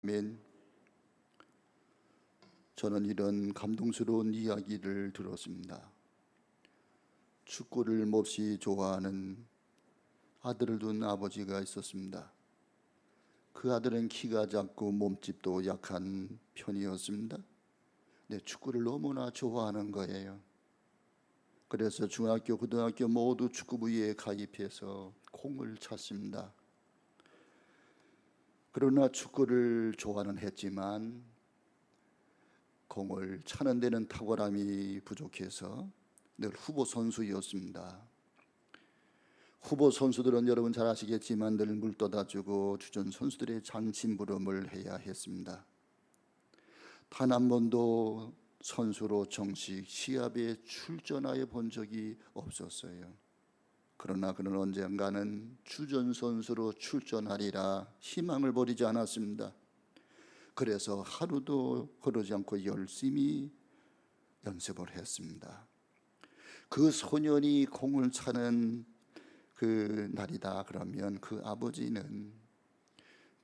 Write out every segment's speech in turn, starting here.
아멘. 저는 이런 감동스러운 이야기를 들었습니다. 축구를 몹시 좋아하는 아들을 둔 아버지가 있었습니다. 그 아들은 키가 작고 몸집도 약한 편이었습니다. 네, 축구를 너무나 좋아하는 거예요. 그래서 중학교, 고등학교 모두 축구부에 가입해서 공을 찼습니다. 그러나 축구를 좋아는 했지만 공을 차는 데는 탁월함이 부족해서 늘 후보 선수였습니다. 후보 선수들은 여러분 잘 아시겠지만 늘 물떠다주고 주전 선수들의 장심부름을 해야 했습니다. 단 한 번도 선수로 정식 시합에 출전하여 본 적이 없었어요. 그러나 그는 언젠가는 주전 선수로 출전하리라 희망을 버리지 않았습니다. 그래서 하루도 거르지 않고 열심히 연습을 했습니다. 그 소년이 공을 차는 그 날이다 그러면 그 아버지는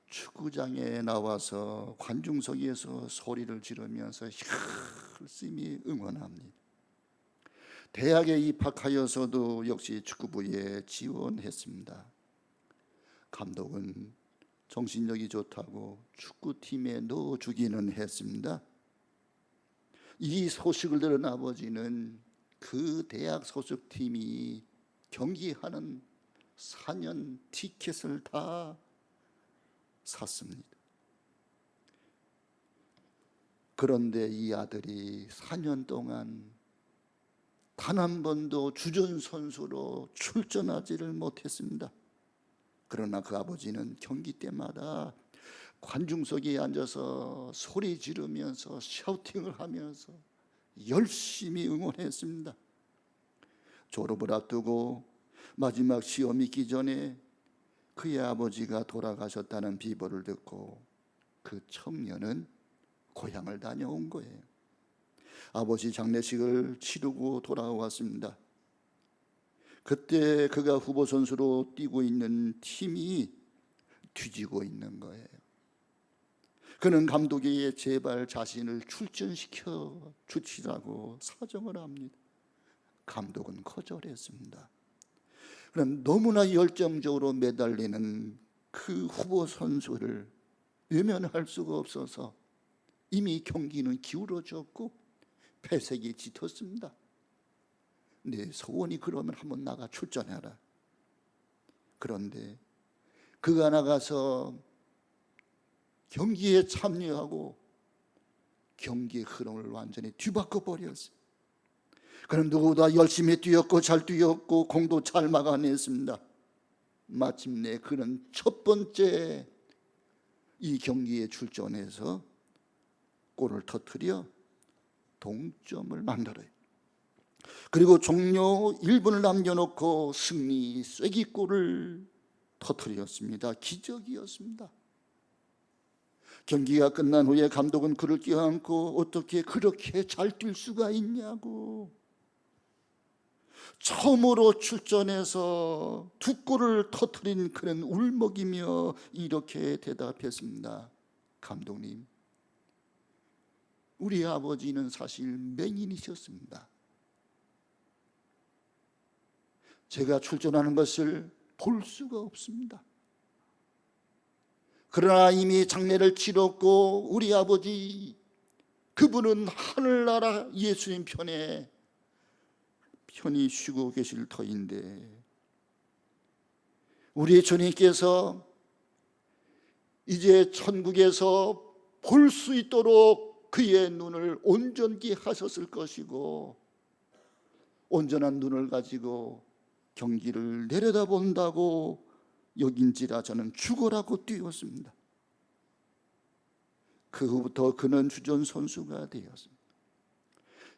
축구장에 나와서 관중석에서 소리를 지르면서 열심히 응원합니다. 대학에 입학하여서도 역시 축구부에 지원했습니다. 감독은 정신력이 좋다고 축구팀에 넣어주기는 했습니다. 이 소식을 들은 아버지는 그 대학 소속팀이 경기하는 4년 티켓을 다 샀습니다. 그런데 이 아들이 4년 동안 단 한 번도 주전 선수로 출전하지를 못했습니다. 그러나 그 아버지는 경기 때마다 관중석에 앉아서 소리 지르면서 샤우팅을 하면서 열심히 응원했습니다. 졸업을 앞두고 마지막 시험이 있기 전에 그의 아버지가 돌아가셨다는 비보를 듣고 그 청년은 고향을 다녀온 거예요. 아버지 장례식을 치르고 돌아왔습니다. 그때 그가 후보 선수로 뛰고 있는 팀이 뒤지고 있는 거예요. 그는 감독에게 제발 자신을 출전시켜 주시라고 사정을 합니다. 감독은 거절했습니다. 그럼 너무나 열정적으로 매달리는 그 후보 선수를 외면할 수가 없어서 이미 경기는 기울어졌고 패색이 짙었습니다. 네 소원이 그러면 한번 나가 출전해라. 그런데 그가 나가서 경기에 참여하고 경기의 흐름을 완전히 뒤바꿔 버렸어요. 그는 누구보다 열심히 뛰었고 잘 뛰었고 공도 잘 막아냈습니다. 마침내 그는 첫 번째 이 경기에 출전해서 골을 터뜨려 동점을 만들어요. 그리고 종료 1분을 남겨놓고 승리 쐐기골을 터뜨렸습니다. 기적이었습니다. 경기가 끝난 후에 감독은 그를 껴안고 어떻게 그렇게 잘 뛸 수가 있냐고, 처음으로 출전해서 두 골을 터뜨린 그는 울먹이며 이렇게 대답했습니다. 감독님, 우리 아버지는 사실 맹인이셨습니다. 제가 출전하는 것을 볼 수가 없습니다. 그러나 이미 장례를 치렀고 우리 아버지 그분은 하늘나라 예수님 편에 편히 쉬고 계실 터인데 우리 주님께서 이제 천국에서 볼 수 있도록 그의 눈을 온전히 하셨을 것이고 온전한 눈을 가지고 경기를 내려다본다고 여긴지라 저는 죽어라고 뛰었습니다. 그 후부터 그는 주전 선수가 되었습니다.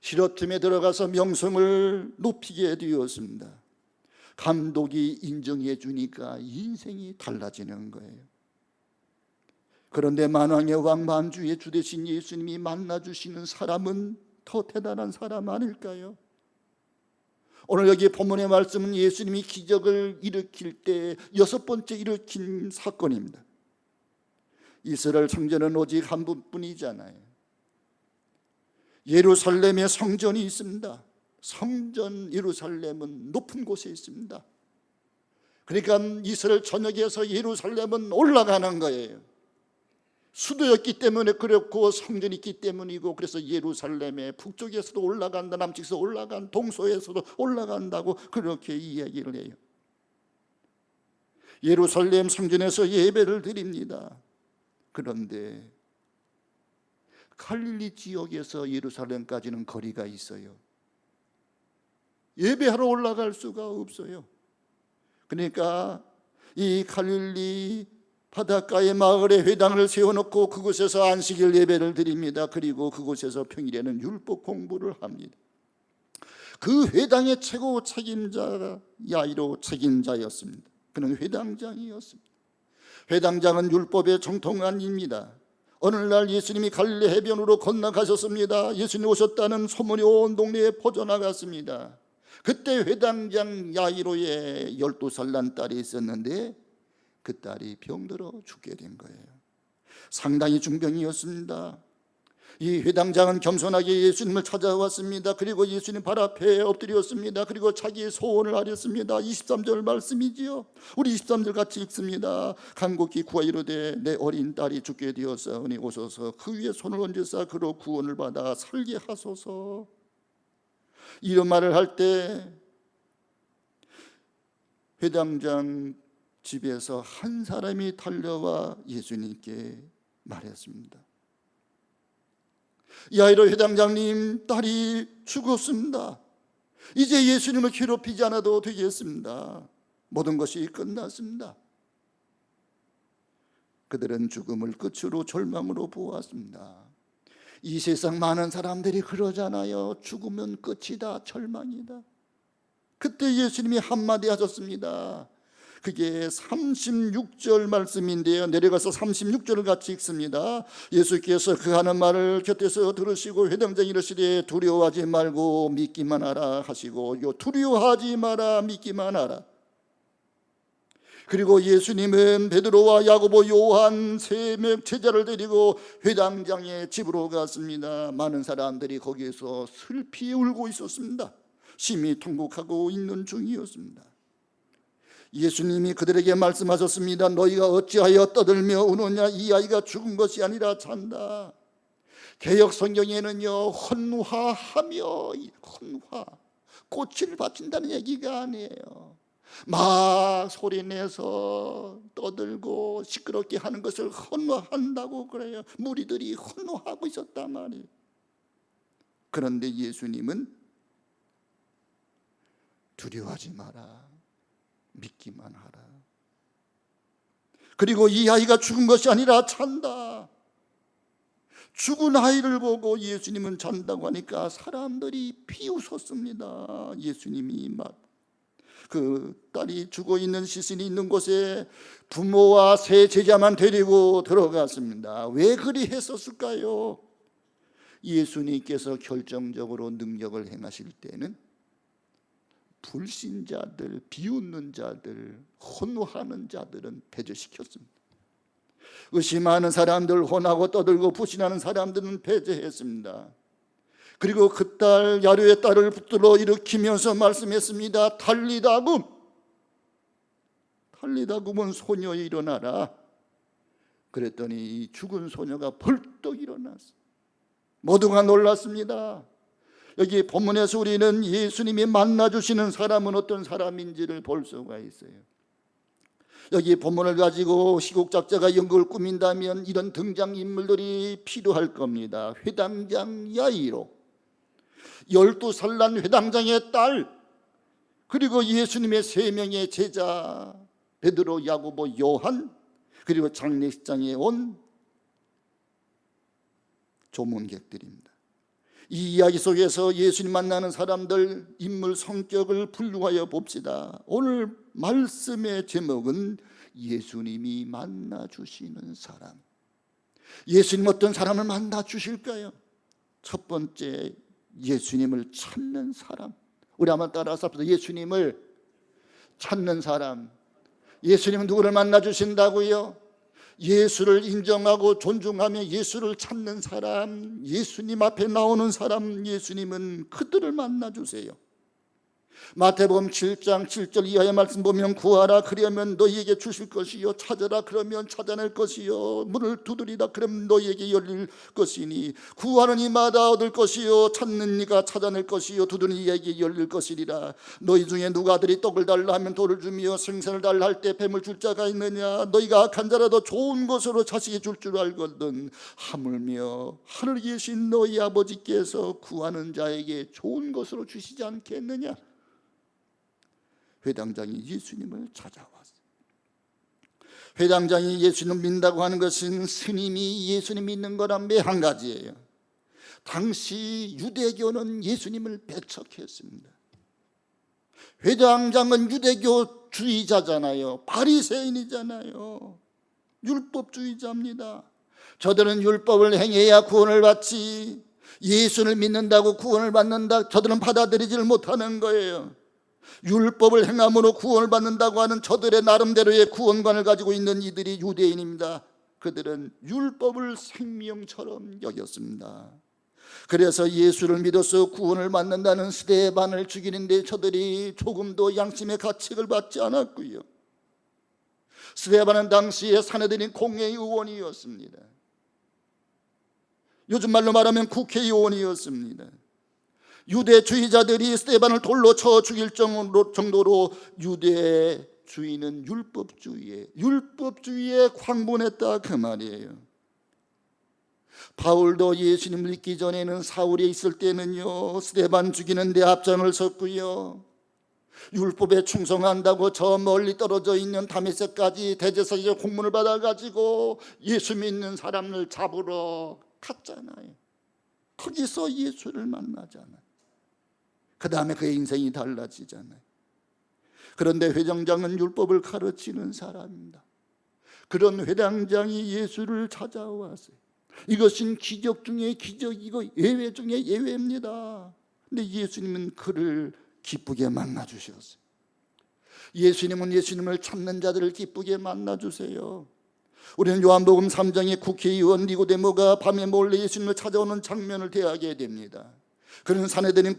실업팀에 들어가서 명성을 높이게 되었습니다. 감독이 인정해 주니까 인생이 달라지는 거예요. 그런데 만왕의 왕 만주의 주 되신 예수님이 만나주시는 사람은 더 대단한 사람 아닐까요? 오늘 여기 본문의 말씀은 예수님이 기적을 일으킬 때 6번째 일으킨 사건입니다. 이스라엘 성전은 오직 한 분뿐이잖아요. 예루살렘에 성전이 있습니다. 성전 예루살렘은 높은 곳에 있습니다. 그러니까 이스라엘 전역에서 예루살렘은 올라가는 거예요. 수도였기 때문에 그렇고 성전이 있기 때문이고, 그래서 예루살렘의 북쪽에서도 올라간다, 남쪽에서 올라간, 동서에서도 올라간다고 그렇게 이야기를 해요. 예루살렘 성전에서 예배를 드립니다. 그런데 갈릴리 지역에서 예루살렘까지는 거리가 있어요. 예배하러 올라갈 수가 없어요. 그러니까 이 갈릴리 바닷가의 마을에 회당을 세워놓고 그곳에서 안식일 예배를 드립니다. 그리고 그곳에서 평일에는 율법 공부를 합니다. 그 회당의 최고 책임자가 야이로 책임자였습니다. 그는 회당장이었습니다. 회당장은 율법의 정통관입니다. 어느 날 예수님이 갈릴리 해변으로 건너가셨습니다. 예수님 오셨다는 소문이 온 동네에 퍼져나갔습니다. 그때 회당장 야이로의 12살 난 딸이 있었는데 그 딸이 병들어 죽게 된 거예요. 상당히 중병이었습니다. 이 회당장은 겸손하게 예수님을 찾아왔습니다. 그리고 예수님 발 앞에 엎드렸습니다. 그리고 자기의 소원을 아렸습니다. 23절 말씀이지요. 우리 23절 같이 읽습니다. 간곡히 구하이르되 내 어린 딸이 죽게 되었사오니 오소서 그 위에 손을 얹으사 그로 구원을 받아 살게 하소서. 이런 말을 할 때 회당장 집에서 한 사람이 달려와 예수님께 말했습니다. 야이로 회당장님, 딸이 죽었습니다. 이제 예수님을 괴롭히지 않아도 되겠습니다. 모든 것이 끝났습니다. 그들은 죽음을 끝으로 절망으로 보았습니다. 이 세상 많은 사람들이 그러잖아요. 죽으면 끝이다, 절망이다. 그때 예수님이 한마디 하셨습니다. 그게 36절 말씀인데요. 내려가서 36절을 같이 읽습니다. 예수께서 그 하는 말을 곁에서 들으시고 회당장이 이르시되 두려워하지 말고 믿기만 하라 하시고, 요 두려워하지 마라 믿기만 하라. 그리고 예수님은 베드로와 야고보 요한 3명 제자를 데리고 회당장의 집으로 갔습니다. 많은 사람들이 거기에서 슬피 울고 있었습니다. 심히 통곡하고 있는 중이었습니다. 예수님이 그들에게 말씀하셨습니다. 너희가 어찌하여 떠들며 우느냐? 이 아이가 죽은 것이 아니라 잔다. 개역 성경에는요, 헌화하며, 헌화, 꽃을 바친다는 얘기가 아니에요. 막 소리내서 떠들고 시끄럽게 하는 것을 헌화한다고 그래요. 무리들이 헌화하고 있었단 말이에요. 그런데 예수님은 두려워하지 마라, 믿기만 하라. 그리고 이 아이가 죽은 것이 아니라 잔다. 죽은 아이를 보고 예수님은 잔다고 하니까 사람들이 비웃었습니다. 예수님이 막 그 딸이 죽어 있는 시신이 있는 곳에 부모와 세 제자만 데리고 들어갔습니다. 왜 그리 했었을까요? 예수님께서 결정적으로 능력을 행하실 때는 불신자들, 비웃는 자들, 혼화하는 자들은 배제시켰습니다. 의심하는 사람들, 혼하고 떠들고 부신하는 사람들은 배제했습니다. 그리고 그 딸 야이로의 딸을 붙들어 일으키면서 말씀했습니다. 탈리다굼, 탈리다굼은 소녀 일어나라. 그랬더니 이 죽은 소녀가 벌떡 일어났어요. 모두가 놀랐습니다. 여기 본문에서 우리는 예수님이 만나주시는 사람은 어떤 사람인지를 볼 수가 있어요. 여기 본문을 가지고 시국작자가 연극을 꾸민다면 이런 등장인물들이 필요할 겁니다. 회당장 야이로, 12살 난 회당장의 딸, 그리고 예수님의 3명의 제자 베드로, 야고보, 요한, 그리고 장례식장에 온 조문객들입니다. 이 이야기 속에서 예수님 만나는 사람들 인물 성격을 분류하여 봅시다. 오늘 말씀의 제목은 예수님이 만나주시는 사람. 예수님 어떤 사람을 만나주실까요? 첫 번째, 예수님을 찾는 사람. 우리 한번 따라서 합시다. 예수님을 찾는 사람. 예수님은 누구를 만나주신다고요? 예수를 인정하고 존중하며 예수를 찾는 사람, 예수님 앞에 나오는 사람, 예수님은 그들을 만나주세요. 마태복음 7장 7절 이하의 말씀 보면 구하라 그러면 너희에게 주실 것이요 찾으라 그러면 찾아낼 것이요 문을 두드리라 그러면 너희에게 열릴 것이니 구하는 이마다 얻을 것이요 찾는 이가 찾아낼 것이요 두드리는 이에게 열릴 것이리라. 너희 중에 누가 아들이 떡을 달라 하면 돌을 주며 생선을 달라 할 때 뱀을 줄 자가 있느냐. 너희가 악한 자라도 좋은 것으로 자식이 줄 줄 알거든 하물며 하늘에 계신 너희 아버지께서 구하는 자에게 좋은 것으로 주시지 않겠느냐. 회당장이 예수님을 찾아왔어요. 회당장이 예수님을 믿는다고 하는 것은 스님이 예수님 믿는 거랑 매한 가지예요. 당시 유대교는 예수님을 배척했습니다. 회당장은 유대교주의자잖아요. 바리새인이잖아요. 율법주의자입니다. 저들은 율법을 행해야 구원을 받지, 예수를 믿는다고 구원을 받는다, 저들은 받아들이지를 못하는 거예요. 율법을 행함으로 구원을 받는다고 하는 저들의 나름대로의 구원관을 가지고 있는 이들이 유대인입니다. 그들은 율법을 생명처럼 여겼습니다. 그래서 예수를 믿어서 구원을 받는다는 스데반을 죽이는데 저들이 조금도 양심의 가책을 받지 않았고요. 스데반은 당시에 사내들인 공회의원이었습니다. 요즘 말로 말하면 국회의원이었습니다. 유대주의자들이 스데반을 돌로 쳐 죽일 정도로 유대주의는 율법주의에 광분했다 그 말이에요. 바울도 예수님을 믿기 전에는 사울에 있을 때는요 스데반 죽이는 데 앞장을 섰고요, 율법에 충성한다고 저 멀리 떨어져 있는 다메섹까지 대제사장 공문을 받아가지고 예수 믿는 사람을 잡으러 갔잖아요. 거기서 예수를 만나잖아요. 그 다음에 그의 인생이 달라지잖아요. 그런데 회당장은 율법을 가르치는 사람입니다. 그런 회당장이 예수를 찾아왔어요. 이것은 기적 중에 기적이고 예외 중에 예외입니다. 근데 예수님은 그를 기쁘게 만나주셨어요. 예수님은 예수님을 찾는 자들을 기쁘게 만나주세요. 우리는 요한복음 3장의 국회의원 니고데모가 밤에 몰래 예수님을 찾아오는 장면을 대하게 됩니다. 그는 사내들인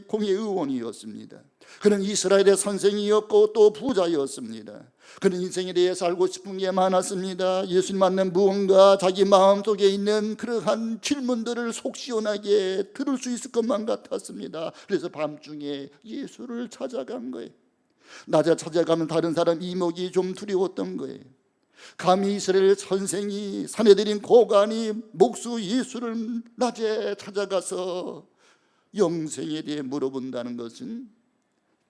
공회의원이었습니다. 그는 이스라엘의 선생이었고 또 부자였습니다. 그는 인생에 대해서 알고 싶은 게 많았습니다. 예수님 만난 무언가 자기 마음속에 있는 그러한 질문들을 속 시원하게 들을 수 있을 것만 같았습니다. 그래서 밤중에 예수를 찾아간 거예요. 낮에 찾아가면 다른 사람 이목이 좀 두려웠던 거예요. 감히 이스라엘 선생이 사내들인 고관이 목수 예수를 낮에 찾아가서 영생에 대해 물어본다는 것은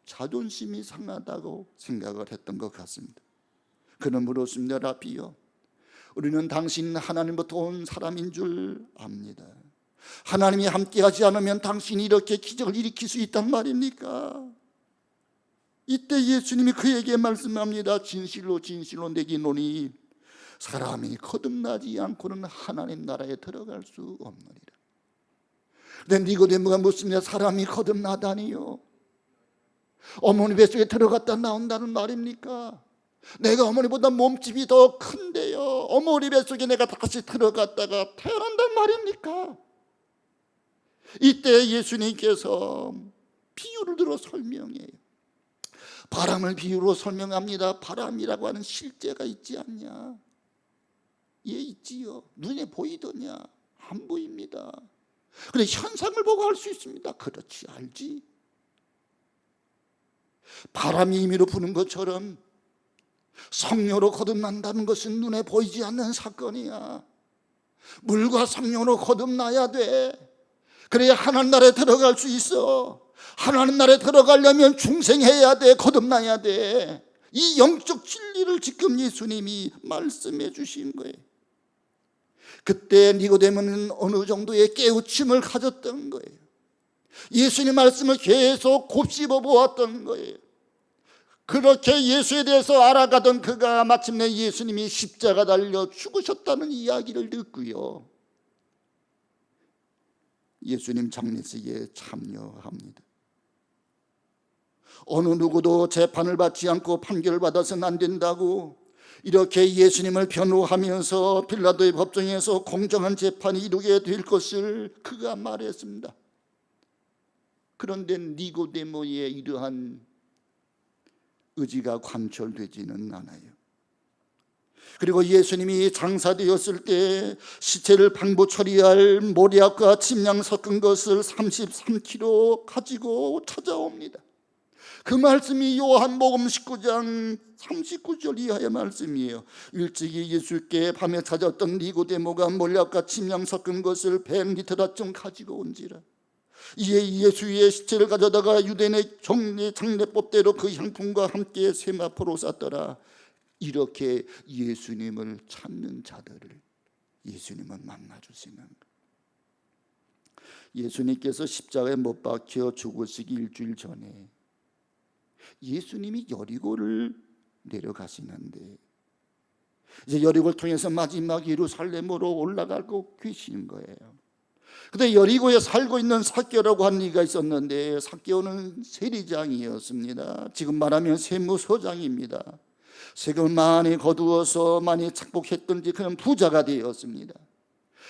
자존심이 상하다고 생각을 했던 것 같습니다. 그는 물었습니다. 라비요, 우리는 당신 하나님부터 온 사람인 줄 압니다. 하나님이 함께하지 않으면 당신이 이렇게 기적을 일으킬 수 있단 말입니까? 이때 예수님이 그에게 말씀합니다. 진실로 진실로 내게 이르노니 사람이 거듭나지 않고는 하나님 나라에 들어갈 수 없느니라. 근데 니고데모가 묻습니다. 사람이 거듭나다니요? 어머니 뱃속에 들어갔다 나온다는 말입니까? 내가 어머니보다 몸집이 더 큰데요, 어머니 뱃속에 내가 다시 들어갔다가 태어난단 말입니까? 이때 예수님께서 비유를 들어 설명해요. 바람을 비유로 설명합니다. 바람이라고 하는 실제가 있지 않냐? 예, 있지요. 눈에 보이더냐? 안 보입니다. 그런데 현상을 보고 알 수 있습니다. 그렇지, 알지. 바람이 임의로 부는 것처럼 성령으로 거듭난다는 것은 눈에 보이지 않는 사건이야. 물과 성령으로 거듭나야 돼. 그래야 하나님 나라에 들어갈 수 있어. 하나님 나라에 들어가려면 중생해야 돼. 거듭나야 돼. 이 영적 진리를 지금 예수님이 말씀해 주신 거예요. 그때 니고데모는 어느 정도의 깨우침을 가졌던 거예요. 예수님 말씀을 계속 곱씹어 보았던 거예요. 그렇게 예수에 대해서 알아가던 그가 마침내 예수님이 십자가 달려 죽으셨다는 이야기를 듣고요, 예수님 장례식에 참여합니다. 어느 누구도 재판을 받지 않고 판결을 받아서는 안 된다고 이렇게 예수님을 변호하면서 빌라도의 법정에서 공정한 재판이 이루게 될 것을 그가 말했습니다. 그런데 니고데모의 이러한 의지가 관철되지는 않아요. 그리고 예수님이 장사되었을 때 시체를 방부 처리할 모략과 침량 섞은 것을 33kg 가지고 찾아옵니다. 그 말씀이 요한복음 19장 39절 이하의 말씀이에요. 일찍이 예수께 밤에 찾았던 니고데모가 모략과 침량 섞은 것을 100리터라쯤 가지고 온지라. 이에 예수의 시체를 가져다가 유대인의 장례법대로 그 향품과 함께 세마포로 쌌더라. 이렇게 예수님을 찾는 자들을 예수님은 만나주시는 거예요. 예수님께서 십자가에 못 박혀 죽으시기 일주일 전에 예수님이 여리고를 내려가시는데 이제 여리고를 통해서 마지막 예루살렘으로 올라가고 계신 거예요. 근데 여리고에 살고 있는 삭개오라고 하는 이가 있었는데, 삭개오는 세리장이었습니다. 지금 말하면 세무서장입니다. 세금을 많이 거두어서 많이 착복했던지 그런 부자가 되었습니다.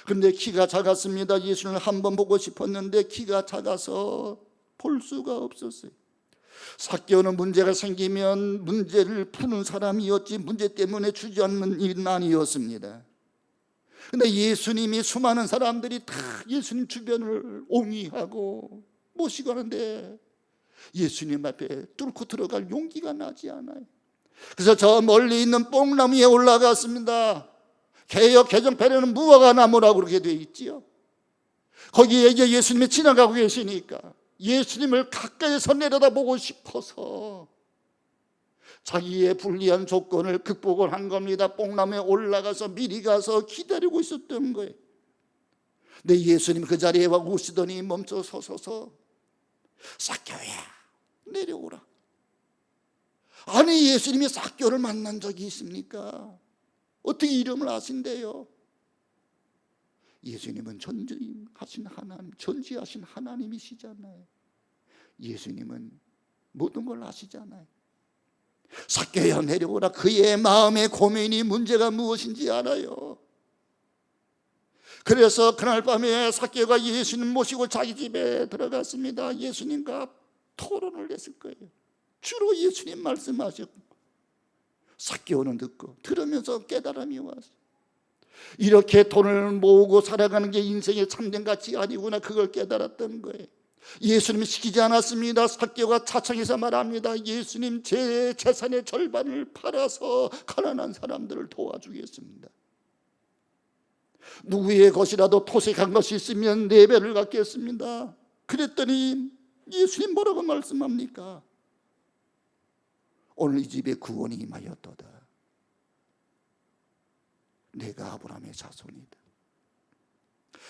그런데 키가 작았습니다. 예수님을 한번 보고 싶었는데 키가 작아서 볼 수가 없었어요. 삭개오는 문제가 생기면 문제를 푸는 사람이었지 문제 때문에 주저앉는 일은 아니었습니다. 그런데 예수님이 수많은 사람들이 다 예수님 주변을 옹이하고 모시고 하는데 예수님 앞에 뚫고 들어갈 용기가 나지 않아요. 그래서 저 멀리 있는 뽕나무 위에 올라갔습니다. 개역 개정패에는 무화과 나무라고 그렇게 되어 있지요. 거기에 이제 예수님이 지나가고 계시니까 예수님을 가까이서 내려다보고 싶어서 자기의 불리한 조건을 극복을 한 겁니다. 뽕나무에 올라가서 미리 가서 기다리고 있었던 거예요. 근데 예수님 그 자리에 와 오시더니 멈춰 서서 삭개오야 내려오라. 아니 예수님이 삭개오를 만난 적이 있습니까? 어떻게 이름을 아신대요? 예수님은 전지하신 하나님이시잖아요. 예수님은 모든 걸 아시잖아요. 삭개오야 내려오라. 그의 마음의 고민이 문제가 무엇인지 알아요. 그래서 그날 밤에 삭개오가 예수님 모시고 자기 집에 들어갔습니다. 예수님과 토론을 했을 거예요. 주로 예수님 말씀하셨고 삭개오는 듣고 들으면서 깨달음이 왔어요. 이렇게 돈을 모으고 살아가는 게 인생의 참된 가치가 아니구나, 그걸 깨달았던 거예요. 예수님이 시키지 않았습니다. 삭개오가 차창에서 말합니다. 예수님, 제 재산의 절반을 팔아서 가난한 사람들을 도와주겠습니다. 누구의 것이라도 토색한 것이 있으면 4배를 갖겠습니다. 그랬더니 예수님 뭐라고 말씀합니까? 오늘 이 집에 구원이 임하였도다. 내가 아브라함의 자손이다.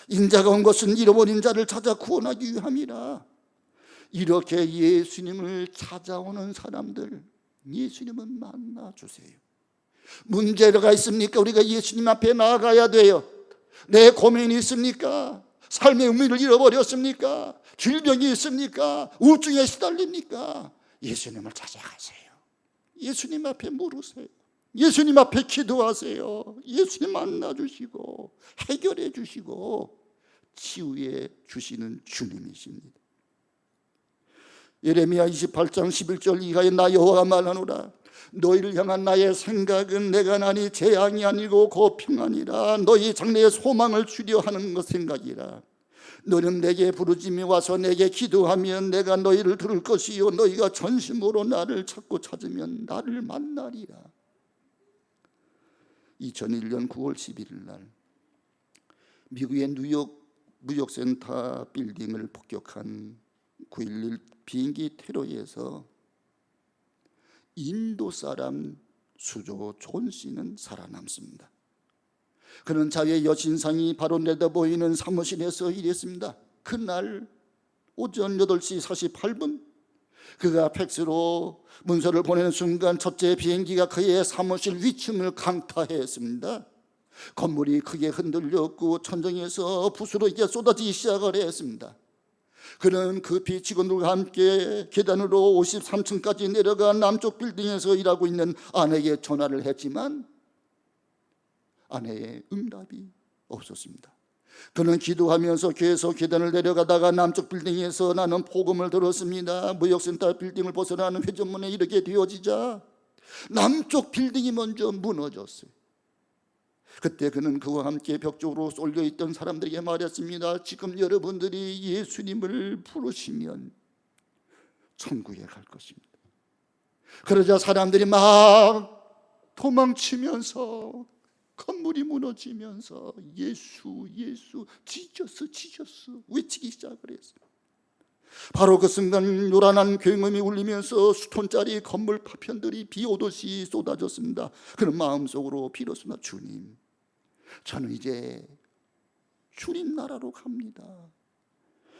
인자가 온 것은 잃어버린 자를 찾아 구원하기 위함이라. 이렇게 예수님을 찾아오는 사람들 예수님은 만나주세요. 문제가 있습니까? 우리가 예수님 앞에 나아가야 돼요. 내 고민이 있습니까? 삶의 의미를 잃어버렸습니까? 질병이 있습니까? 우울증에 시달립니까? 예수님을 찾아가세요. 예수님 앞에 물으세요. 예수님 앞에 기도하세요. 예수님 만나주시고 해결해 주시고 치유해 주시는 주님이십니다. 예레미야 28장 11절 이하에 나 여호와가 말하노라. 너희를 향한 나의 생각은 내가 나니 재앙이 아니고 곧 평안이라. 너희 장래에 소망을 주려 하는 것 생각이라. 너는 내게 부르짖으며 와서 내게 기도하면 내가 너희를 들을 것이요 너희가 전심으로 나를 찾으면 나를 만나리라. 2001년 9월 11일 날 미국의 뉴욕 무역센터 빌딩을 폭격한 9.11 비행기 테러에서 인도 사람 수조 존 씨는 살아남습니다. 그는 자기의 여신상이 바로 내다보이는 사무실에서 일했습니다. 그날 오전 8시 48분 그가 팩스로 문서를 보내는 순간 첫째 비행기가 그의 사무실 위층을 강타했습니다. 건물이 크게 흔들렸고 천정에서 붓으로 이제 쏟아지기 시작을 했습니다. 그는 급히 직원들과 함께 계단으로 53층까지 내려가 남쪽 빌딩에서 일하고 있는 아내에게 전화를 했지만 아내의 응답이 없었습니다. 그는 기도하면서 교회에서 계단을 내려가다가 남쪽 빌딩에서 나는 복음을 들었습니다. 무역센터 빌딩을 벗어나는 회전문에 이르게 되어지자 남쪽 빌딩이 먼저 무너졌어요. 그때 그는 그와 함께 벽 쪽으로 쏠려 있던 사람들에게 말했습니다. 지금 여러분들이 예수님을 부르시면 천국에 갈 것입니다. 그러자 사람들이 막 도망치면서 건물이 무너지면서 예수 지저스 외치기 시작을 했어요. 바로 그 순간 요란한 굉음이 울리면서 수톤짜리 건물 파편들이 비 오듯이 쏟아졌습니다. 그는 마음속으로 빌었습니다. 주님, 저는 이제 주님 나라로 갑니다.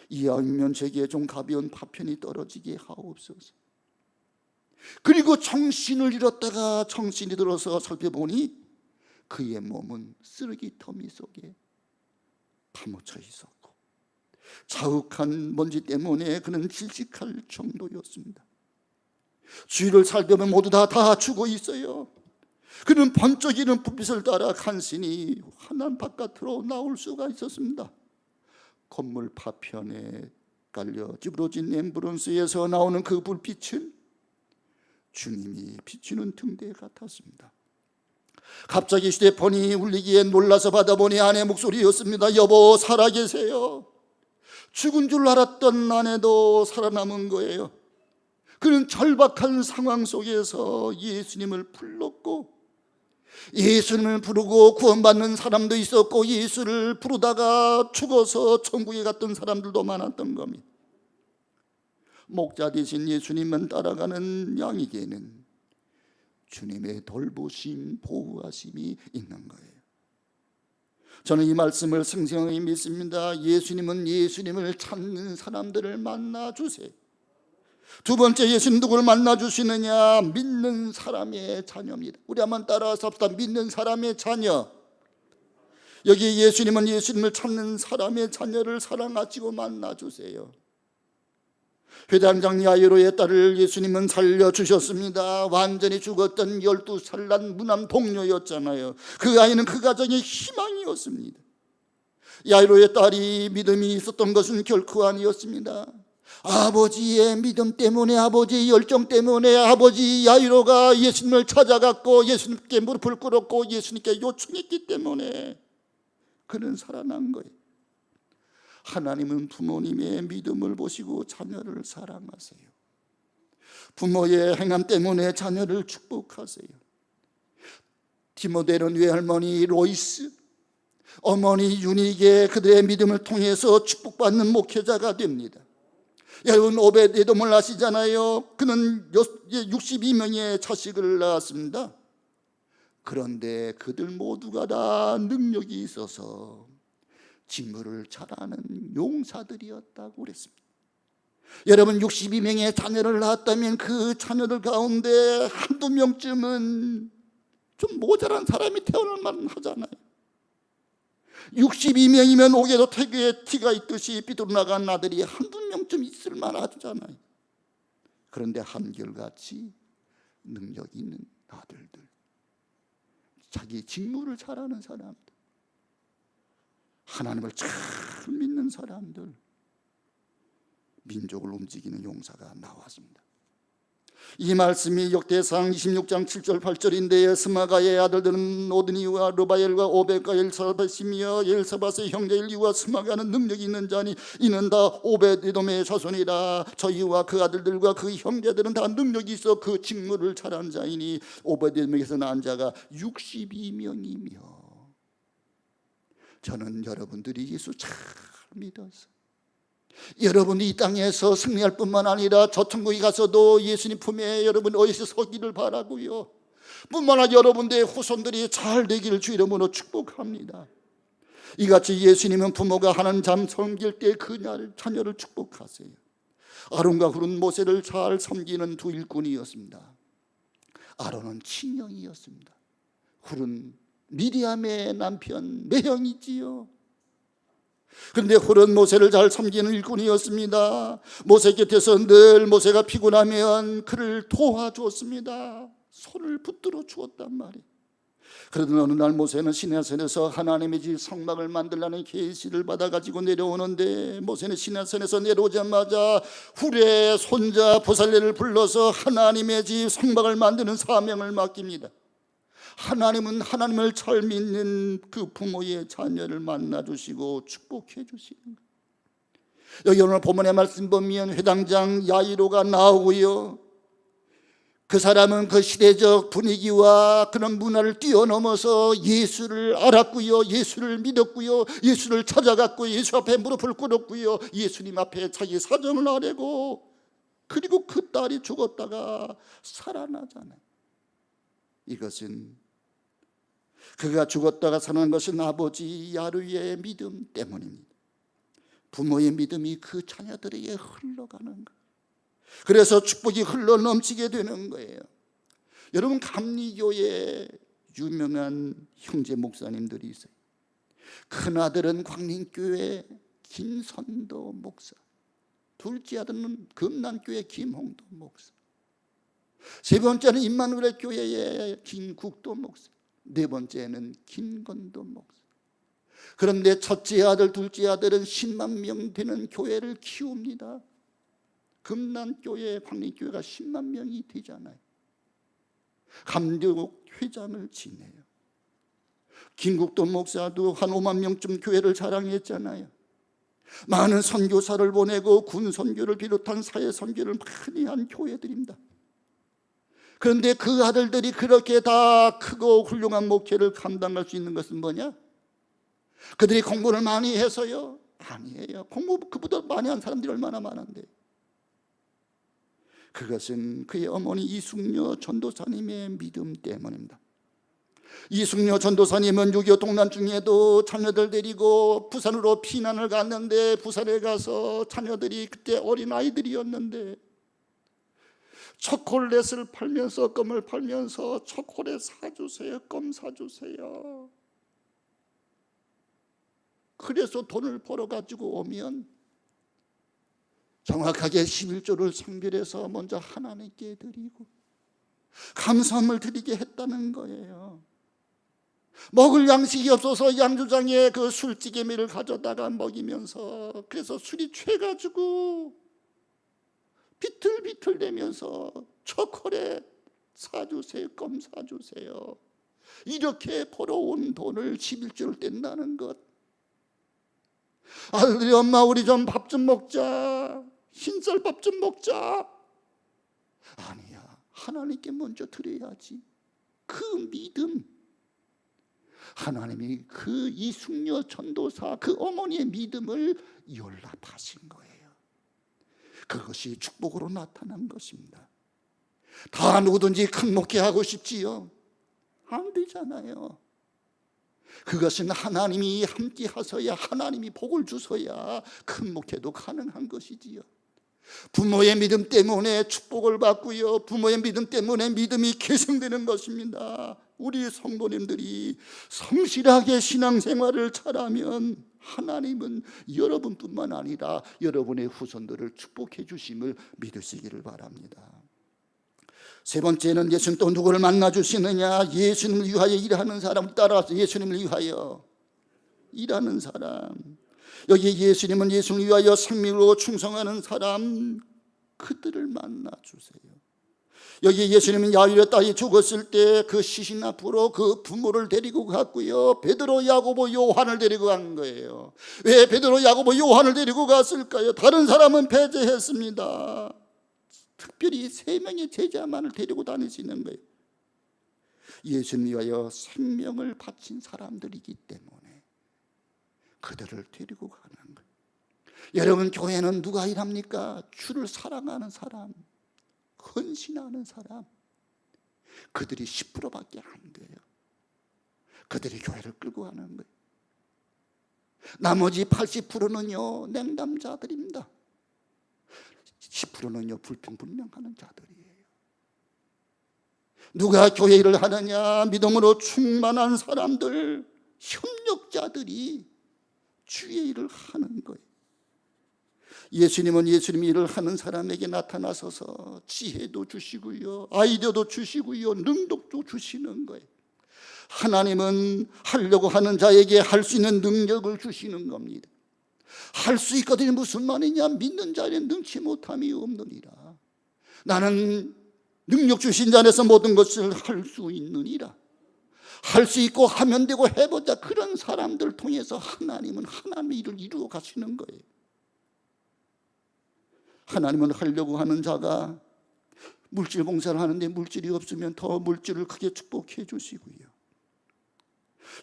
이왕이면 제게 좀 가벼운 파편이 떨어지게 하옵소서. 그리고 정신을 잃었다가 정신이 들어서 살펴보니 그의 몸은 쓰레기 더미 속에 파묻혀 있었고 자욱한 먼지 때문에 그는 질식할 정도였습니다. 주위를 살펴보면 모두 다 죽어 있어요. 그는 번쩍이는 불빛을 따라 간신히 환한 바깥으로 나올 수가 있었습니다. 건물 파편에 깔려 찌부러진 앰뷸런스에서 나오는 그 불빛은 주님이 비추는 등대 같았습니다. 갑자기 휴대폰이 울리기에 놀라서 받아보니 아내 목소리였습니다. 여보, 살아계세요. 죽은 줄 알았던 아내도 살아남은 거예요. 그는 절박한 상황 속에서 예수님을 불렀고, 예수님을 부르고 구원받는 사람도 있었고, 예수를 부르다가 죽어서 천국에 갔던 사람들도 많았던 겁니다. 목자 대신 예수님만 따라가는 양에게는 주님의 돌보심, 보호하심이 있는 거예요. 저는 이 말씀을 생생하게 믿습니다. 예수님은 예수님을 찾는 사람들을 만나주세요. 두 번째, 예수님 누구를 만나주시느냐? 믿는 사람의 자녀입니다. 우리 한번 따라서 합시다. 믿는 사람의 자녀. 여기 예수님은 예수님을 찾는 사람의 자녀를 사랑하시고 만나주세요. 회당장 야이로의 딸을 예수님은 살려주셨습니다. 완전히 죽었던 12살 난 무남 동료였잖아요. 그 아이는 그 가정의 희망이었습니다. 야이로의 딸이 믿음이 있었던 것은 결코 아니었습니다. 아버지의 믿음 때문에, 아버지의 열정 때문에 아버지 야이로가 예수님을 찾아갔고 예수님께 무릎을 꿇었고 예수님께 요청했기 때문에 그는 살아난 거예요. 하나님은 부모님의 믿음을 보시고 자녀를 사랑하세요. 부모의 행함 때문에 자녀를 축복하세요. 디모데는 외할머니 로이스, 어머니 유닉의 그들의 믿음을 통해서 축복받는 목회자가 됩니다. 여러분, 오벳에돔을 아시잖아요. 그는 62명의 자식을 낳았습니다. 그런데 그들 모두가 다 능력이 있어서 직무를 잘하는 용사들이었다고 그랬습니다. 여러분, 62명의 자녀를 낳았다면 그 자녀들 가운데 한두 명쯤은 좀 모자란 사람이 태어날 만 하잖아요. 62명이면 옥에도 태교에 티가 있듯이 삐뚤어나간 아들이 한두 명쯤 있을 만하잖아요. 그런데 한결같이 능력 있는 아들들, 자기 직무를 잘하는 사람들, 하나님을 잘 믿는 사람들, 민족을 움직이는 용사가 나왔습니다. 이 말씀이 역대상 26장 7절 8절인데 스마가의 아들들은 오드니와 르바엘과 오벳과 엘사밧이며 엘사밧의 형제 엘리와 스마가는 능력이 있는 자니 이는 다 오벳에돔의 자손이라. 저희와 그 아들들과 그 형제들은 다 능력이 있어 그 직무를 잘한 자이니 오벳에돔에게서 난 자가 62명이며 저는 여러분들이 예수 잘 믿어서 여러분이 이 땅에서 승리할 뿐만 아니라 저 천국에 가서도 예수님 품에 여러분 어디서 서기를 바라고요. 뿐만 아니라 여러분들의 후손들이 잘 되기를 주 이름으로 축복합니다. 이같이 예수님은 부모가 하나님 참 섬길 때 그 자녀를 축복하세요. 아론과 훌은 모세를 잘 섬기는 두 일꾼이었습니다. 아론은 친형이었습니다. 훌은 미리암의 남편 매형이지요. 그런데 홀은 모세를 잘 섬기는 일꾼이었습니다. 모세 곁에서 늘 모세가 피곤하면 그를 도와주었습니다. 손을 붙들어 주었단 말이에요. 그러던 어느 날 모세는 시내산에서 하나님의 집 성막을 만들라는 계시를 받아가지고 내려오는데, 모세는 시내산에서 내려오자마자 훌의 손자 보살레를 불러서 하나님의 집 성막을 만드는 사명을 맡깁니다. 하나님은 하나님을 잘 믿는 그 부모의 자녀를 만나주시고 축복해 주시는 거예요. 여기 오늘 본문의 말씀 보면 회당장 야이로가 나오고요, 그 사람은 그 시대적 분위기와 그런 문화를 뛰어넘어서 예수를 알았고요, 예수를 믿었고요, 예수를 찾아갔고 예수 앞에 무릎을 꿇었고요, 예수님 앞에 자기 사정을 아뢰고, 그리고 그 딸이 죽었다가 살아나잖아요. 이것은 그가 죽었다가 살아난 것은 아버지 야루의 믿음 때문입니다. 부모의 믿음이 그 자녀들에게 흘러가는 거예요. 그래서 축복이 흘러 넘치게 되는 거예요. 여러분, 감리교에 유명한 형제 목사님들이 있어요. 큰아들은 광림교회 김선도 목사, 둘째 아들은 금난교회 김홍도 목사, 세 번째는 임마누엘 교회의 김국도 목사, 네 번째는 김건도 목사. 그런데 첫째 아들, 둘째 아들은 10만 명 되는 교회를 키웁니다. 금난교회, 광림교회가 10만 명이 되잖아요. 감독 회장을 지내요. 김국도 목사도 한 5만 명쯤 교회를 자랑했잖아요. 많은 선교사를 보내고 군 선교를 비롯한 사회 선교를 많이 한 교회들입니다. 그런데 그 아들들이 그렇게 다 크고 훌륭한 목회를 감당할 수 있는 것은 뭐냐? 그들이 공부를 많이 해서요? 아니에요. 공부 그보다 많이 한 사람들이 얼마나 많은데. 그것은 그의 어머니 이숙녀 전도사님의 믿음 때문입니다. 이숙녀 전도사님은 6.25 동란 중에도 자녀들 데리고 부산으로 피난을 갔는데, 부산에 가서 자녀들이 그때 어린아이들이었는데 초콜릿을 팔면서, 껌을 팔면서 초콜릿 사주세요, 껌 사주세요. 그래서 돈을 벌어가지고 오면 정확하게 11조를 성별해서 먼저 하나님께 드리고 감사함을 드리게 했다는 거예요. 먹을 양식이 없어서 양조장에 그 술찌개미를 가져다가 먹이면서, 그래서 술이 취해가지고 비틀비틀대면서 초콜릿 사주세요, 껌 사주세요, 이렇게 벌어온 돈을 11조를 뗀다는 것. 아들이 엄마 우리 좀 밥 좀 먹자, 흰쌀밥 좀 먹자. 아니야, 하나님께 먼저 드려야지. 그 믿음, 하나님이 그 이숙녀 전도사 그 어머니의 믿음을 연락하신 거예요. 그것이 축복으로 나타난 것입니다. 다 누구든지 큰 목회하고 싶지요? 안 되잖아요. 그것은 하나님이 함께 하셔야, 하나님이 복을 주셔야 큰 목회도 가능한 것이지요. 부모의 믿음 때문에 축복을 받고요, 부모의 믿음 때문에 믿음이 계승되는 것입니다. 우리 성도님들이 성실하게 신앙생활을 잘하면 하나님은 여러분뿐만 아니라 여러분의 후손들을 축복해 주심을 믿으시기를 바랍니다. 세 번째는 예수님 또 누구를 만나 주시느냐? 예수님을 위하여 일하는 사람, 따라서 예수님을 위하여 일하는 사람. 여기 예수님은 예수님을 위하여 생명으로 충성하는 사람, 그들을 만나 주세요. 여기 예수님은 야이로 딸이 죽었을 때 그 시신 앞으로 그 부모를 데리고 갔고요, 베드로, 야고보, 요한을 데리고 간 거예요. 왜 베드로, 야고보, 요한을 데리고 갔을까요? 다른 사람은 배제했습니다. 특별히 3명의 제자만을 데리고 다니시는 거예요. 예수님 위하여 생명을 바친 사람들이기 때문에 그들을 데리고 가는 거예요. 여러분, 교회는 누가 일합니까? 주를 사랑하는 사람, 헌신하는 사람, 그들이 10%밖에 안 돼요. 그들이 교회를 끌고 가는 거예요. 나머지 80%는요 냉담자들입니다. 10%는요 불평불명하는 자들이에요. 누가 교회 일을 하느냐? 믿음으로 충만한 사람들, 협력자들이 주의 일을 하는 거예요. 예수님은 예수님 일을 하는 사람에게 나타나셔서 지혜도 주시고요, 아이디어도 주시고요, 능력도 주시는 거예요. 하나님은 하려고 하는 자에게 할 수 있는 능력을 주시는 겁니다. 할 수 있거든요. 무슨 말이냐? 믿는 자에는 능치 못함이 없느니라. 나는 능력 주신 자 안에서 모든 것을 할 수 있느니라. 할 수 있고 하면 되고 해보자. 그런 사람들 통해서 하나님은 하나님의 일을 이루어 가시는 거예요. 하나님은 하려고 하는 자가 물질 봉사를 하는데 물질이 없으면 더 물질을 크게 축복해 주시고요.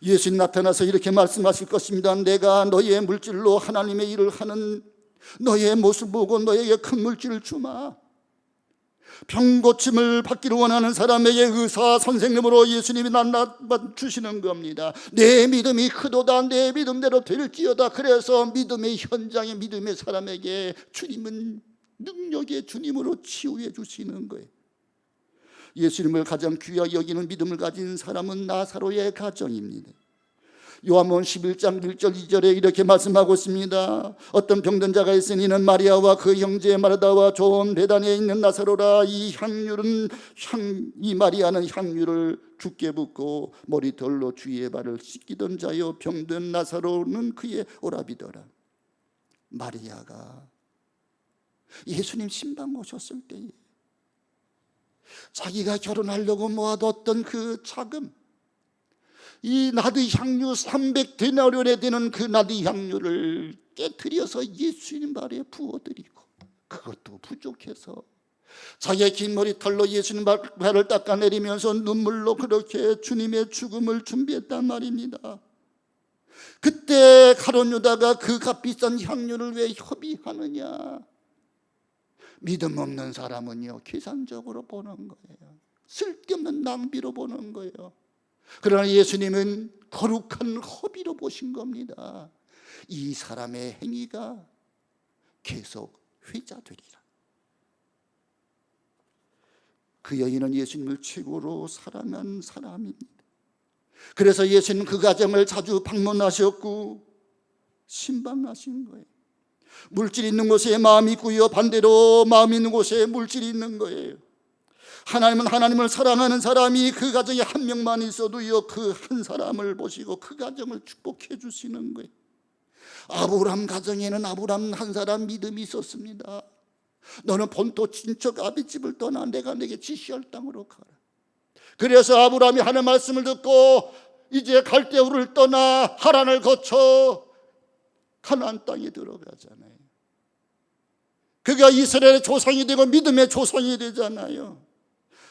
예수님 나타나서 이렇게 말씀하실 것입니다. 내가 너의 물질로 하나님의 일을 하는 너의 모습 보고 너에게 큰 물질을 주마. 병고침을 받기를 원하는 사람에게 의사 선생님으로 예수님이 주시는 겁니다. 내 믿음이 크도다. 내 믿음대로 될지어다. 그래서 믿음의 현장에 믿음의 사람에게 주님은 능력의 주님으로 치유해 주시는 거예요. 예수님을 가장 귀하게 여기는 믿음을 가진 사람은 나사로의 가정입니다. 요한복음 11장 1절 2절에 이렇게 말씀하고 있습니다. 어떤 병든 자가 있으니 이는 마리아와 그 형제 마르다와 좋은 베다니에 있는 나사로라. 이 마리아는 향유를 죽게 붓고 머리털로 주의 발을 씻기던 자요, 병든 나사로는 그의 오라비더라. 마리아가 예수님 신방 오셨을 때에 자기가 결혼하려고 모아뒀던 그 자금, 이 나드 향유 300데나리온에 되는 그 나드 향유를 깨트려서 예수님 발에 부어드리고, 그것도 부족해서 자기의 긴 머리털로 예수님 발을 닦아내리면서 눈물로 그렇게 주님의 죽음을 준비했단 말입니다. 그때 가룟 유다가 그 값비싼 향유를 왜 협의하느냐? 믿음 없는 사람은요, 계산적으로 보는 거예요. 쓸데없는 낭비로 보는 거예요. 그러나 예수님은 거룩한 허비로 보신 겁니다. 이 사람의 행위가 계속 회자되리라. 그 여인은 예수님을 최고로 사랑한 사람입니다. 그래서 예수님 그 가정을 자주 방문하셨고 신방하신 거예요. 물질이 있는 곳에 마음이 있고요, 반대로 마음이 있는 곳에 물질이 있는 거예요. 하나님은 하나님을 사랑하는 사람이 그 가정에 한 명만 있어도요, 그 한 사람을 보시고 그 가정을 축복해 주시는 거예요. 아브라함 가정에는 아브라함 한 사람 믿음이 있었습니다. 너는 본토 친척 아비집을 떠나 내가 내게 지시할 땅으로 가라. 그래서 아브라함이 하는 말씀을 듣고 이제 갈대우를 떠나 하란을 거쳐 가나안 땅에 들어가잖아요. 그가 이스라엘의 조상이 되고 믿음의 조상이 되잖아요.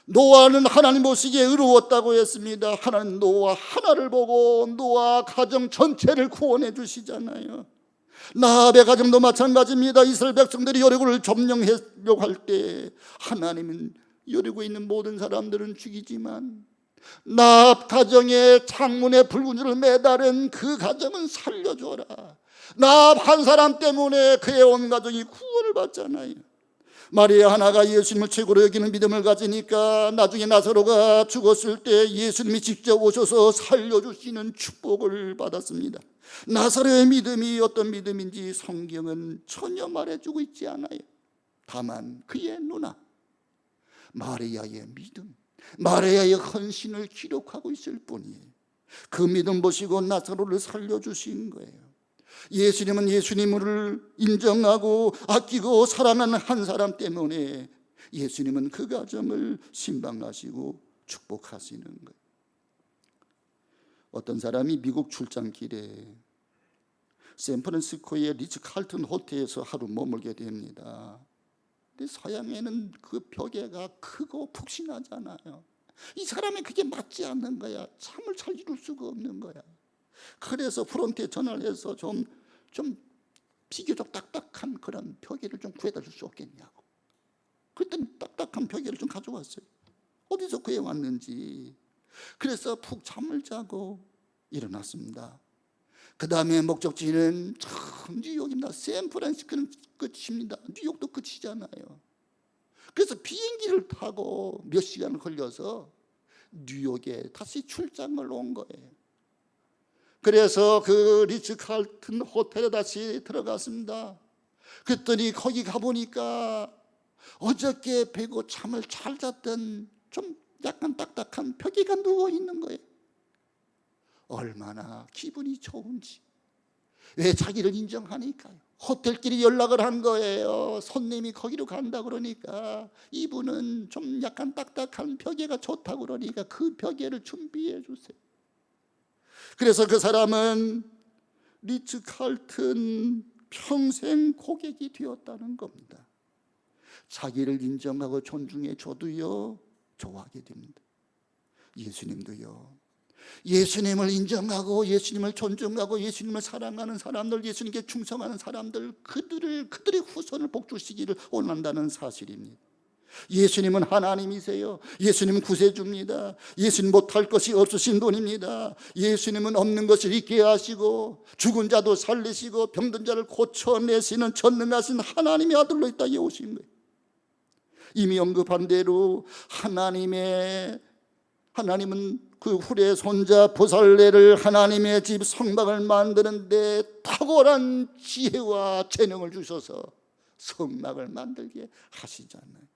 노아는 하나님 보시기에 의로웠다고 했습니다. 하나님 노아 하나를 보고 노아 가정 전체를 구원해 주시잖아요. 나합의 가정도 마찬가지입니다. 이스라엘 백성들이 여리고를 점령하려고 할 때 하나님은 여리고에 있는 모든 사람들은 죽이지만 나합 가정의 창문에 붉은 줄을 매달은 그 가정은 살려줘라. 나합 한 사람 때문에 그의 온 가정이 구원을 받잖아요. 마리아 하나가 예수님을 최고로 여기는 믿음을 가지니까 나중에 나사로가 죽었을 때 예수님이 직접 오셔서 살려주시는 축복을 받았습니다. 나사로의 믿음이 어떤 믿음인지 성경은 전혀 말해주고 있지 않아요. 다만 그의 누나 마리아의 믿음, 마리아의 헌신을 기록하고 있을 뿐이에요. 그 믿음 보시고 나사로를 살려주신 거예요. 예수님은 예수님을 인정하고 아끼고 사랑하는 한 사람 때문에 예수님은 그 가정을 신방하시고 축복하시는 거예요. 어떤 사람이 미국 출장길에 샌프란시스코의 리츠 칼튼 호텔에서 하루 머물게 됩니다. 근데 서양에는 그 벽에가 크고 푹신하잖아요. 이 사람이 그게 맞지 않는 거야. 잠을 잘 이룰 수가 없는 거야. 그래서 프론트에 전화를 해서 좀 비교적 딱딱한 그런 벽에를 좀 구해다 줄 수 없겠냐고. 그랬더니 딱딱한 벽에를 좀 가져왔어요. 어디서 구해왔는지. 그래서 푹 잠을 자고 일어났습니다. 그 다음에 목적지는 참 뉴욕입니다. 샌프란시스코는 끝입니다. 뉴욕도 끝이잖아요. 그래서 비행기를 타고 몇 시간을 걸려서 뉴욕에 다시 출장을 온 거예요. 그래서 그 리츠칼튼 호텔에 다시 들어갔습니다. 그랬더니 거기 가보니까 어저께 베고 잠을 잘 잤던 좀 약간 딱딱한 벽이가 누워있는 거예요. 얼마나 기분이 좋은지. 왜? 자기를 인정하니까요. 호텔끼리 연락을 한 거예요. 손님이 거기로 간다 그러니까 이분은 좀 약간 딱딱한 벽에가 좋다고 그러니까 그 벽에를 준비해 주세요. 그래서 그 사람은 리츠칼튼 평생 고객이 되었다는 겁니다. 자기를 인정하고 존중해 줘도요, 좋아하게 됩니다. 예수님도요, 예수님을 인정하고 예수님을 존중하고 예수님을 사랑하는 사람들, 예수님께 충성하는 사람들, 그들의 후손을 복주시기를 원한다는 사실입니다. 예수님은 하나님이세요. 예수님은 구세주입니다. 예수님 못할 것이 없으신 분입니다. 예수님은 없는 것을 있게 하시고 죽은 자도 살리시고 병든 자를 고쳐내시는 전능하신 하나님의 아들로 이 땅에 오신 거예요. 이미 언급한 대로 하나님은 그 후레 손자 보살레를 하나님의 집 성막을 만드는데 탁월한 지혜와 재능을 주셔서 성막을 만들게 하시잖아요.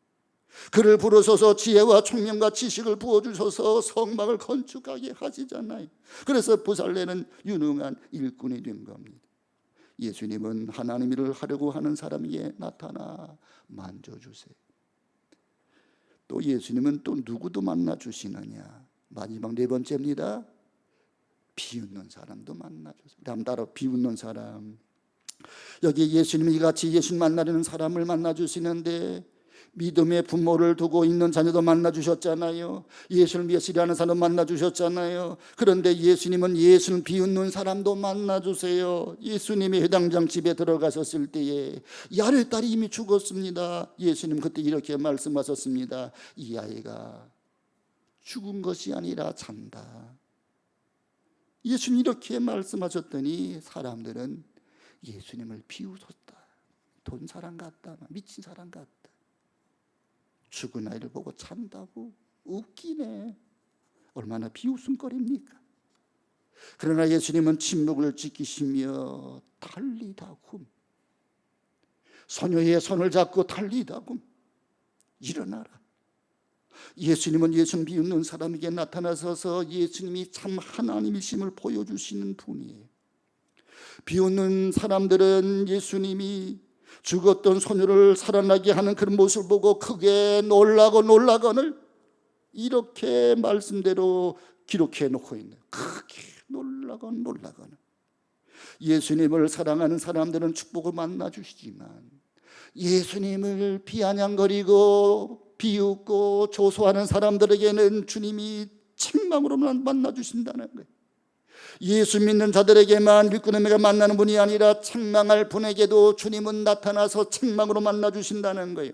그를 부르셔서 지혜와 총명과 지식을 부어주셔서 성막을 건축하게 하시잖아요. 그래서 보살레는 유능한 일꾼이 된 겁니다. 예수님은 하나님 일을 하려고 하는 사람에게 나타나 만져주세요. 또 예수님은 또 누구도 만나주시느냐. 마지막 네 번째입니다. 비웃는 사람도 만나주세요. 다음 따라 비웃는 사람. 여기 예수님이 같이 예수님 만나려는 사람을 만나주시는데 믿음의 부모를 두고 있는 자녀도 만나주셨잖아요. 예수를 위해서 일하는 사람 만나주셨잖아요. 그런데 예수님은 예수를 비웃는 사람도 만나주세요. 예수님이 회당장 집에 들어가셨을 때에 야를 딸이 이미 죽었습니다. 예수님 그때 이렇게 말씀하셨습니다. 이 아이가 죽은 것이 아니라 잔다. 예수님 이렇게 말씀하셨더니 사람들은 예수님을 비웃었다. 돈 사람 같다. 미친 사람 같다. 죽은 아이를 보고 잔다고? 웃기네. 얼마나 비웃음거리입니까? 그러나 예수님은 침묵을 지키시며 달리다굼, 소녀의 손을 잡고 달리다굼, 일어나라. 예수님은 예수님 비웃는 사람에게 나타나셔서 예수님이 참 하나님이심을 보여주시는 분이에요. 비웃는 사람들은 예수님이 죽었던 소녀를 살아나게 하는 그런 모습을 보고 크게 놀라거늘 이렇게 말씀대로 기록해 놓고 있네요. 크게 놀라거늘. 예수님을 사랑하는 사람들은 축복을 만나 주시지만 예수님을 비아냥거리고 비웃고 조소하는 사람들에게는 주님이 책망으로만 만나 주신다는 거예요. 예수 믿는 자들에게만 일꾼에게 만나는 분이 아니라 책망할 분에게도 주님은 나타나서 책망으로 만나 주신다는 거예요.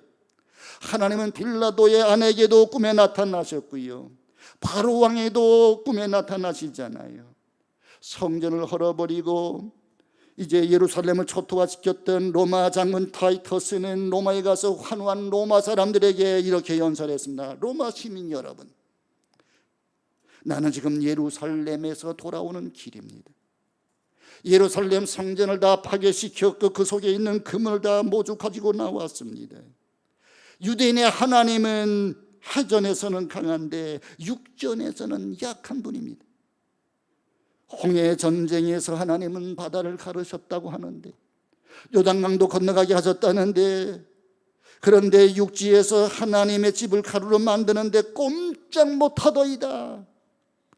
하나님은 빌라도의 아내에게도 꿈에 나타나셨고요, 바로 왕에도 꿈에 나타나시잖아요. 성전을 헐어버리고 이제 예루살렘을 초토화시켰던 로마 장군 타이터스는 로마에 가서 환호한 로마 사람들에게 이렇게 연설했습니다. 로마 시민 여러분, 나는 지금 예루살렘에서 돌아오는 길입니다. 예루살렘 성전을 다 파괴시켰고 그 속에 있는 금을 다 모두 가지고 나왔습니다. 유대인의 하나님은 하전에서는 강한데 육전에서는 약한 분입니다. 홍해 전쟁에서 하나님은 바다를 가르셨다고 하는데, 요단강도 건너가게 하셨다는데, 그런데 육지에서 하나님의 집을 가루로 만드는데 꼼짝 못하더이다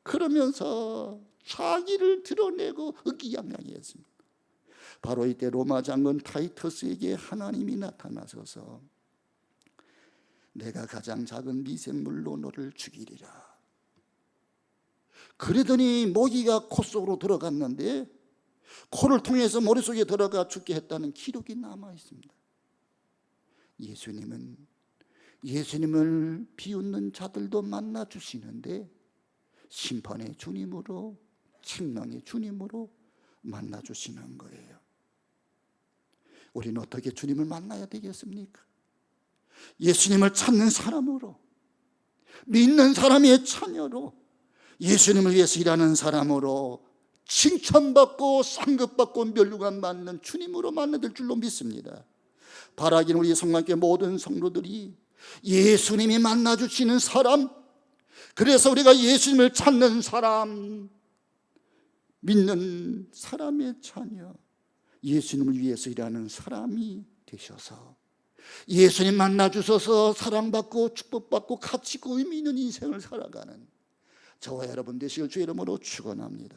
그러면서 자기를 드러내고 의기양양했습니다. 바로 이때 로마 장군 타이터스에게 하나님이 나타나셔서 내가 가장 작은 미생물로 너를 죽이리라. 그러더니 모기가 코 속으로 들어갔는데 코를 통해서 머릿속에 들어가 죽게 했다는 기록이 남아 있습니다. 예수님을 비웃는 자들도 만나 주시는데 심판의 주님으로, 책망의 주님으로 만나 주시는 거예요. 우리는 어떻게 주님을 만나야 되겠습니까? 예수님을 찾는 사람으로, 믿는 사람의 자녀로, 예수님을 위해서 일하는 사람으로 칭찬받고 상급받고 멸류관 받는 주님으로 만나될 줄로 믿습니다. 바라기는 우리 성랑교회 모든 성도들이 예수님이 만나주시는 사람, 그래서 우리가 예수님을 찾는 사람, 믿는 사람의 자녀, 예수님을 위해서 일하는 사람이 되셔서 예수님 만나주셔서 사랑받고 축복받고 가치있고 의미 있는 인생을 살아가는 저와 여러분 되시길 주의 이름으로 축원합니다.